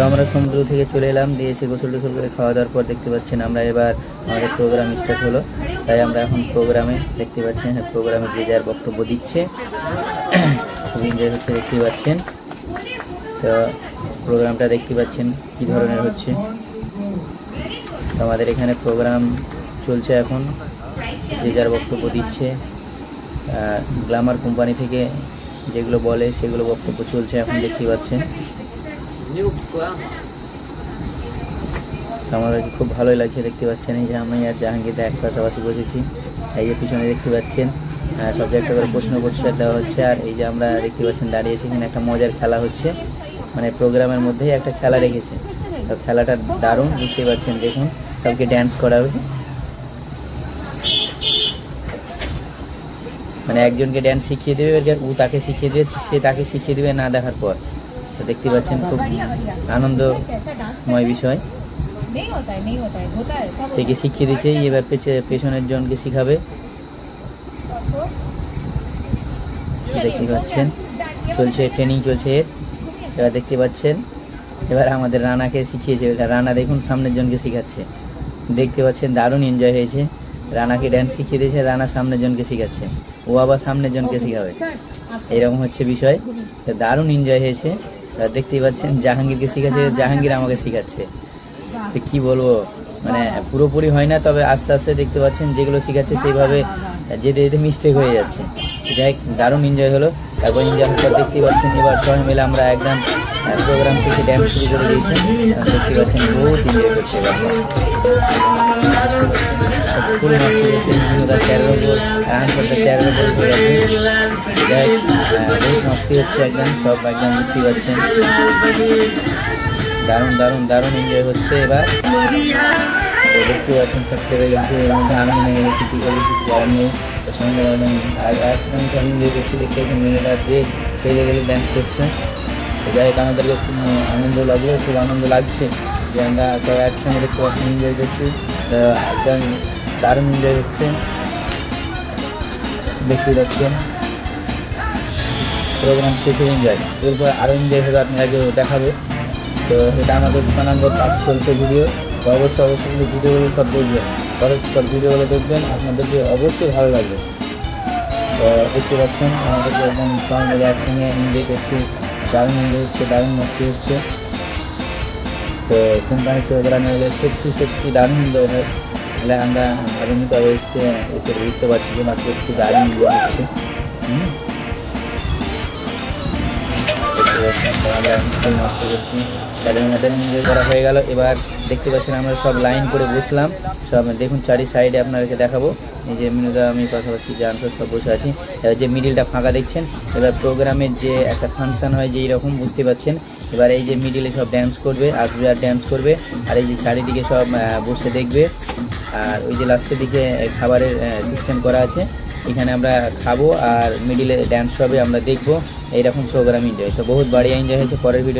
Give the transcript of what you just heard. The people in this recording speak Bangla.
আমরা সমুদ্র থেকে চলে এলাম, দিয়ে এসে গোসল টোসল করে খাওয়া দাওয়ার পর দেখতে পাচ্ছেন আমরা এবার আমাদের প্রোগ্রাম স্টার্ট হলো। তাই আমরা এখন প্রোগ্রামে দেখতে পাচ্ছেন প্রোগ্রামে যে যার বক্তব্য দিচ্ছে, খুব এনজয় হচ্ছে দেখতে পাচ্ছেন। তো প্রোগ্রামটা দেখতে পাচ্ছেন কী ধরনের হচ্ছে। তো আমাদের এখানে প্রোগ্রাম চলছে এখন, যে যার বক্তব্য দিচ্ছে। গ্ল্যামার কোম্পানি থেকে যেগুলো বলে সেগুলো বক্তব্য চলছে এখন দেখতে পাচ্ছেন। আমাদেরকে খুব ভালোই লাগছে দেখতে পাচ্ছেন। এই যে আমি আর জাহাঙ্গীরদা এক পাশাপাশি বসেছি, এই যে পিছনে দেখতে পাচ্ছেন সব একটা করে প্রশ্ন করছে দেওয়া হচ্ছে। আর এই যে আমরা দেখতে পাচ্ছেন দাঁড়িয়েছি, এখানে একটা মজার খেলা হচ্ছে, মানে প্রোগ্রামের মধ্যেই একটা খেলা রেখেছে। তো খেলাটা দারুণ, বুঝতে পারছেন। দেখুন সবকে ড্যান্স করাবে, মানে একজনকে ড্যান্স শিখিয়ে দেবে, ও তাকে শিখিয়ে দেবে, সে তাকে শিখিয়ে দেবে না দেখার পর। তো দেখতে পাচ্ছেন খুব আনন্দময় বিষয়। থেকে শিখিয়ে দিচ্ছে, এবার পেছনের জনকে শিখাবে। দেখতে পাচ্ছেন চলছে, ট্রেনিং চলছে। এবার দেখতে পাচ্ছেন এবার আমাদের রানাকে শিখিয়েছে। রানা দেখুন সামনের জনকে শিখাচ্ছে, দেখতে পাচ্ছেন দারুণ এনজয় হয়েছে। রানাকে ড্যান্স শিখিয়ে দিয়েছে, রানা সামনের জনকে শিখাচ্ছে, ও আবার সামনের জনকে শিখাবে। এরকম হচ্ছে বিষয়। তো দারুণ এনজয় হয়েছে। দেখতেই পাচ্ছেন জাহাঙ্গীরকে শিখাচ্ছে, জাহাঙ্গীর আমাকে শিখাচ্ছে। তো কি বলবো, মানে পুরোপুরি হয় না, তবে আস্তে আস্তে দেখতে পাচ্ছেন যেগুলো শিখাচ্ছে সেইভাবে যেতে যেতে মিস্টেক হয়ে যাচ্ছে। যাই দারুণ এনজয় হলো। তারপর এনজয় হওয়ার পর দেখতে পাচ্ছেন এবার সবাই মিলে আমরা একদম প্রোগ্রাম শেষে ড্যান্স শুরু করে দিয়েছি। দেখতে পাচ্ছেন বহুত এনজয় করছে। এবার ফুল মাস্তি করছে, চেয়ারের উপর চেয়ারের উপর পড়ে আছে। বহুত মাস্তি হচ্ছে একদম, সব একদম বুঝতে পারছেন। দারুণ দারুণ দারুণ এনজয় হচ্ছে। এবার দেখতে পাচ্ছেন সব ছেড়ে গেছে, এর মধ্যে আনন্দ নেই, কিছু করে কিছু করার নেই। সঙ্গে একসঙ্গে এনজয় করছি, দেখতে পাচ্ছেন মেয়েরা যে সেই জায়গায় ড্যান্স করছে। যাই হোক আমাদেরকে খুব আনন্দ লাগলো, খুব আনন্দ লাগছে যে আমরা সবাই একসঙ্গে দেখতে পাচ্ছি, এনজয় করছি। একদম দারুণ এনজয় হচ্ছে, দেখতে পাচ্ছেন। প্রোগ্রাম শেষে এনজয়, এরপর আরও এনজয় হবে, আপনাকে দেখাবে। তো এটা আমাদের নানানগর কাজ চলছে ভিডিও। তো অবশ্যই ভিডিওগুলো সব দেখবেন, সব ভিডিওগুলো দেখবেন, আপনাদেরকে অবশ্যই ভালো লাগবে। তো দেখতে পাচ্ছেন আমাদেরকে একদম সবাই মিলে একসঙ্গে এনজয় করছি, দারুণ এনজয় হচ্ছে, দারুণ মস্তি হচ্ছে। তো কোম্পানির প্রোগ্রামে হলে সত্যি দারুণ এনজয় হয়। তাহলে আমরা ভাবিনি, তবে এসে বুঝতে পারছি যে মাত্র একটু দারুণ এনজয় হচ্ছে। এনজয় করা হয়ে গেল। এবার দেখতে পাচ্ছেন আমরা সব লাইন করে বসলাম, সব দেখুন চারি সাইডে আপনাদেরকে দেখাবো। এই যে মিনুদা আমি পাশাপাশি যে আনসার সব বসে আছি। এবার যে মিডিলটা ফাঁকা দেখছেন, এবার প্রোগ্রামের যে একটা ফাংশন হয় যেই রকম বুঝতে পাচ্ছেন। এবার এই যে মিডিলে সব ড্যান্স করবে, আসবে আর ড্যান্স করবে, আর এই যে চারিদিকে সব বসে দেখবে। আর ওই যে লাস্টের দিকে খাবারের সিস্টেম করা আছে, এখানে আমরা খাবো আর মিডিলে ড্যান্স হবে, আমরা দেখবো। এইরকম প্রোগ্রাম এনজয়, তো বহুত বাড়িয়া এনজয় হয়েছে। পরের ভিডিও